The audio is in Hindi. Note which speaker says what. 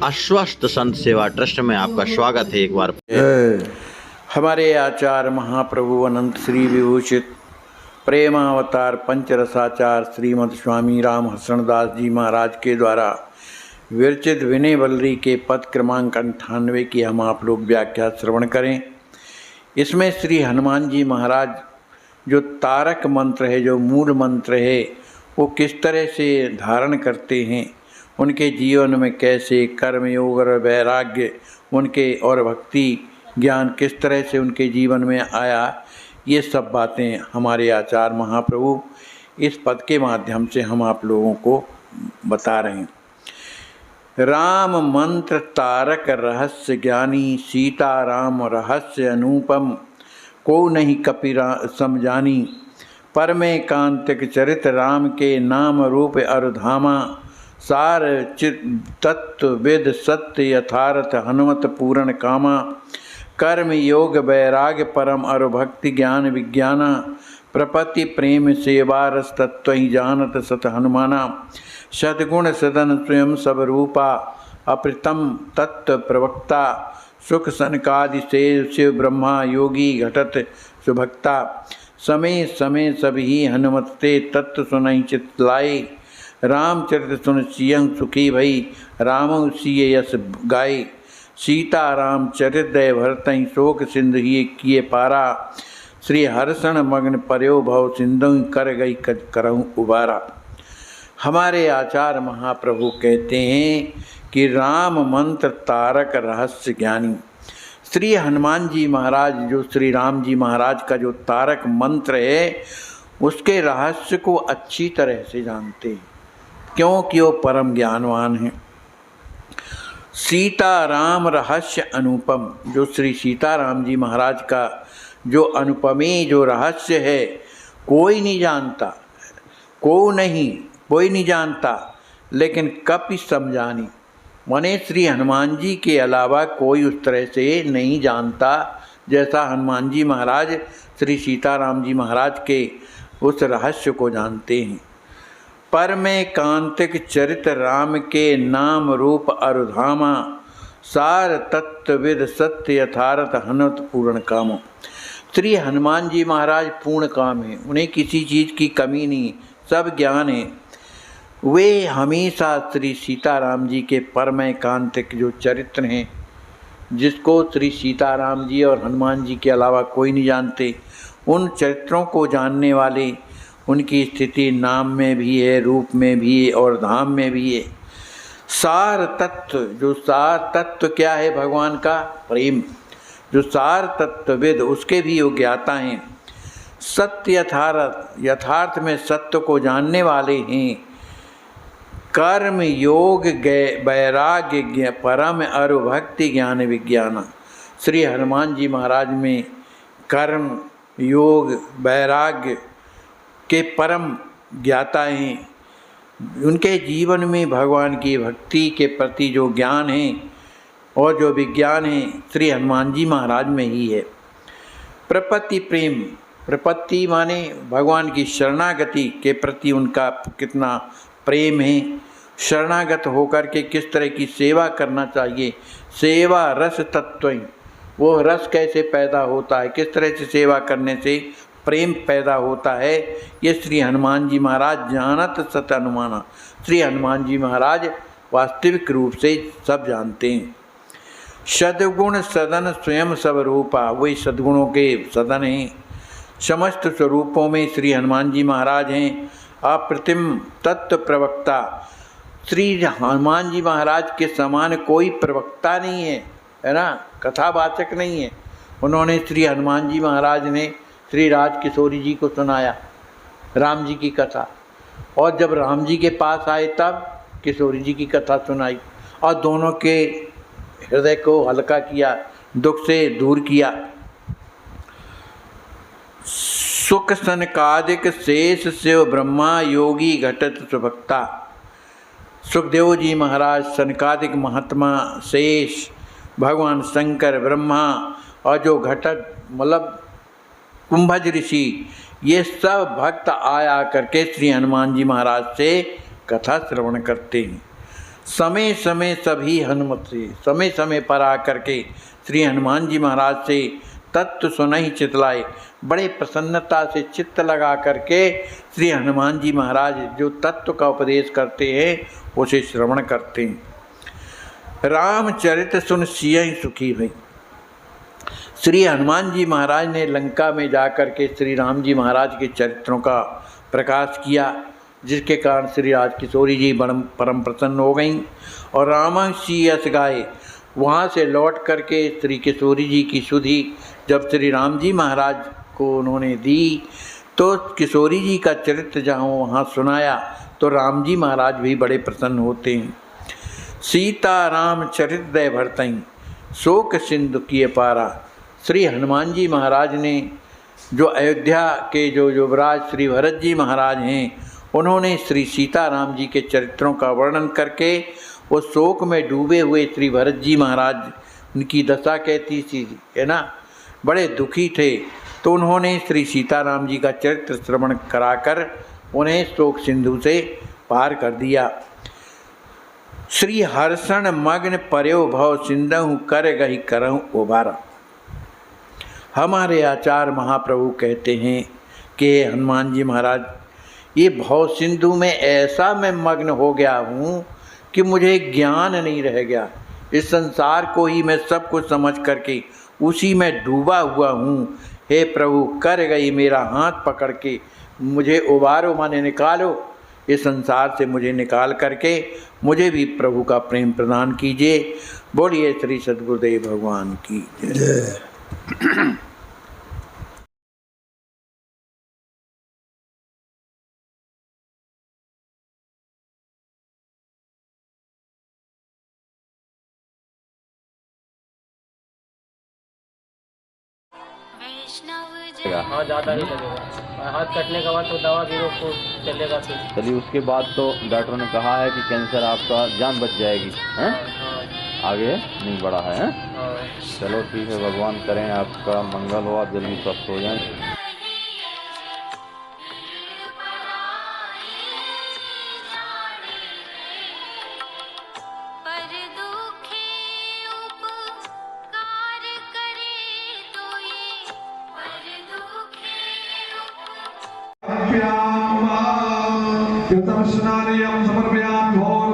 Speaker 1: आश्वस्त संत सेवा ट्रस्ट में आपका स्वागत है। एक बार
Speaker 2: हमारे आचार्य महाप्रभु अनंत श्री विभूषित प्रेमावतार पंचरसाचार श्रीमद स्वामी राम हसनदास जी महाराज के द्वारा विरचित विनय वल्लरी के पद क्रमांक 98 की हम आप लोग व्याख्या श्रवण करें। इसमें श्री हनुमान जी महाराज जो तारक मंत्र है, जो मूल मंत्र है, वो किस तरह से धारण करते हैं, उनके जीवन में कैसे कर्म योग और वैराग्य उनके और भक्ति ज्ञान किस तरह से उनके जीवन में आया, ये सब बातें हमारे आचार्य महाप्रभु इस पद के माध्यम से हम आप लोगों को बता रहे हैं। राम मंत्र तारक रहस्य ज्ञानी, सीता राम रहस्य अनुपम, को नहीं कपि समझानी, पर में कांतिक चरित राम के नाम रूप अरुधामा, सार चित तत्व वेद सत्य यथार्थ हनुमत पूर्ण कामा, कर्म योग वैराग्य परम अरु भक्ति ज्ञान विज्ञाना, प्रपति प्रेम सेवा रस तत्व ही जानत सत हनुमाना, सद्गुण सदन स्वयं सब रूपा, अप्रतम तत्व प्रवक्ता, सुख सनकादि से शिव ब्रह्मा योगी घटत सुभक्ता, समय समय सभी हनुमत ते तत्व सुनहि चित लाए, रामचरित सुन सियं सुखी भई राम सिय यस गाय, सीता राम चरित दय भरतहि शोक सिंधु ही किए पारा, श्री हर्षण मग्न पर्यो भव सिंधु कर गई करहु उबारा। हमारे आचार्य महाप्रभु कहते हैं कि राम मंत्र तारक रहस्य ज्ञानी, श्री हनुमान जी महाराज जो श्री राम जी महाराज का जो तारक मंत्र है, उसके रहस्य को अच्छी तरह से जानते हैं, क्योंकि वो परम ज्ञानवान हैं। सीता राम रहस्य अनुपम, जो श्री सीताराम जी महाराज का जो अनुपमेय जो रहस्य है, कोई नहीं जानता, कोई नहीं जानता, लेकिन कपि समझानी, माने श्री हनुमान जी के अलावा कोई उस तरह से नहीं जानता जैसा हनुमान जी महाराज श्री सीताराम जी महाराज के उस रहस्य को जानते हैं। पर में कांतिक चरित राम के नाम रूप अरुधामा, सार तत्वविद सत्य यथार्थ हनुमत पूर्ण काम। श्री हनुमान जी महाराज पूर्ण काम है, उन्हें किसी चीज़ की कमी नहीं, सब ज्ञान है। वे हमेशा श्री सीताराम जी के परमय कांतिक जो चरित्र हैं, जिसको श्री सीताराम जी और हनुमान जी के अलावा कोई नहीं जानते, उन चरित्रों को जानने वाले, उनकी स्थिति नाम में भी है, रूप में भी है और धाम में भी है। सार तत्व, जो सार तत्व क्या है भगवान का प्रेम, जो सार तत्वविद उसके भी वो ज्ञाता हैं। सत्य यथार्थ में सत्य को जानने वाले हैं। कर्म योग वैराग्य परम अरु भक्ति ज्ञान विज्ञान, श्री हनुमान जी महाराज में कर्म योग वैराग्य के परम ज्ञाता हैं। उनके जीवन में भगवान की भक्ति के प्रति जो ज्ञान है और जो विज्ञान है, श्री हनुमान जी महाराज में ही है। प्रपत्ति प्रेम, प्रपत्ति माने भगवान की शरणागति के प्रति उनका कितना प्रेम है, शरणागत होकर के किस तरह की सेवा करना चाहिए, सेवा रस तत्व, वो रस कैसे पैदा होता है, किस तरह से सेवा करने से प्रेम पैदा होता है, ये श्री हनुमान जी महाराज जानत सत हनुमाना, श्री हनुमान जी महाराज वास्तविक रूप से सब जानते हैं। सद्गुण सदन स्वयं सब रूपा, वही सद्गुणों के सदन हैं, समस्त स्वरूपों में श्री हनुमान जी महाराज हैं। अप्रतिम तत्व प्रवक्ता, श्री हनुमान जी महाराज के समान कोई प्रवक्ता नहीं है ना, कथावाचक नहीं है। उन्होंने श्री हनुमान जी महाराज ने श्री राजकिशोरी जी को सुनाया राम जी की कथा, और जब राम जी के पास आए तब किशोरी जी की कथा सुनाई, और दोनों के हृदय को हल्का किया, दुख से दूर किया। सुख सनकादिक शेष शिव ब्रह्मा योगी घटत सुभक्ता, सुखदेव जी महाराज सनकादिक महात्मा शेष भगवान शंकर ब्रह्मा और जो घटक मतलब कुंभज ऋषि, ये सब भक्त आया करके श्री हनुमान जी महाराज से कथा श्रवण करते हैं। समय समय सभी हनुमत से समय समय पर आकर के श्री हनुमान जी महाराज से तत्व सुनहि चितलाए। बड़े प्रसन्नता से चित्त लगा करके श्री हनुमान जी महाराज जो तत्व का उपदेश करते हैं उसे श्रवण करते हैं। रामचरित सुन सियहि सुखी भई। श्री हनुमान जी महाराज ने लंका में जाकर के श्री राम जी महाराज के चरित्रों का प्रकाश किया, जिसके कारण श्री राज किशोरी जी परम प्रसन्न हो गईं और रामांशी यश गाए। वहाँ से लौट करके श्री किशोरी जी की सुधि जब श्री राम जी महाराज को उन्होंने दी तो किशोरी जी का चरित्र जहाँ वहाँ सुनाया तो राम जी महाराज भी बड़े प्रसन्न होते हैं। सीता राम चरित दय भरतई शोक सिंधु किए पारा। श्री हनुमान जी महाराज ने जो अयोध्या के जो युवराज श्री भरत जी महाराज हैं उन्होंने श्री सीताराम जी के चरित्रों का वर्णन करके वो शोक में डूबे हुए श्री भरत जी महाराज, उनकी दशा कहती थी है ना, बड़े दुखी थे, तो उन्होंने श्री सीताराम जी का चरित्र श्रवण कराकर उन्हें शोक सिंधु से पार कर दिया। श्री हर्षण मग्न पर्यो भव सिंधु कर गही करहु उबारा। हमारे आचार्य महाप्रभु कहते हैं कि हनुमान जी महाराज, ये भव सिंधु में ऐसा मैं मग्न हो गया हूँ कि मुझे ज्ञान नहीं रह गया। इस संसार को ही मैं सब कुछ समझ करके उसी में डूबा हुआ हूँ। हे प्रभु, कर गई मेरा हाथ पकड़ के मुझे उबारो, माने निकालो, इस संसार से मुझे निकाल करके मुझे भी प्रभु का प्रेम प्रदान कीजिए। बोलिए श्री सद्गुरुदेव भगवान की जय।
Speaker 3: हाँ, ज़्यादा नहीं लगेगा। हाथ कटने के बाद तो दवा भी रोक चलेगा फिर।
Speaker 1: चलिए, उसके बाद तो डॉक्टर ने कहा है कि कैंसर आपका जान बच जाएगी, हैं? आगे नहीं बढ़ा है, हैं? चलो ठीक है, भगवान करें आपका मंगल हो, आप जल्दी स्वस्थ हो जाएं।
Speaker 4: कृतं स्नानयं समर्पयामि भो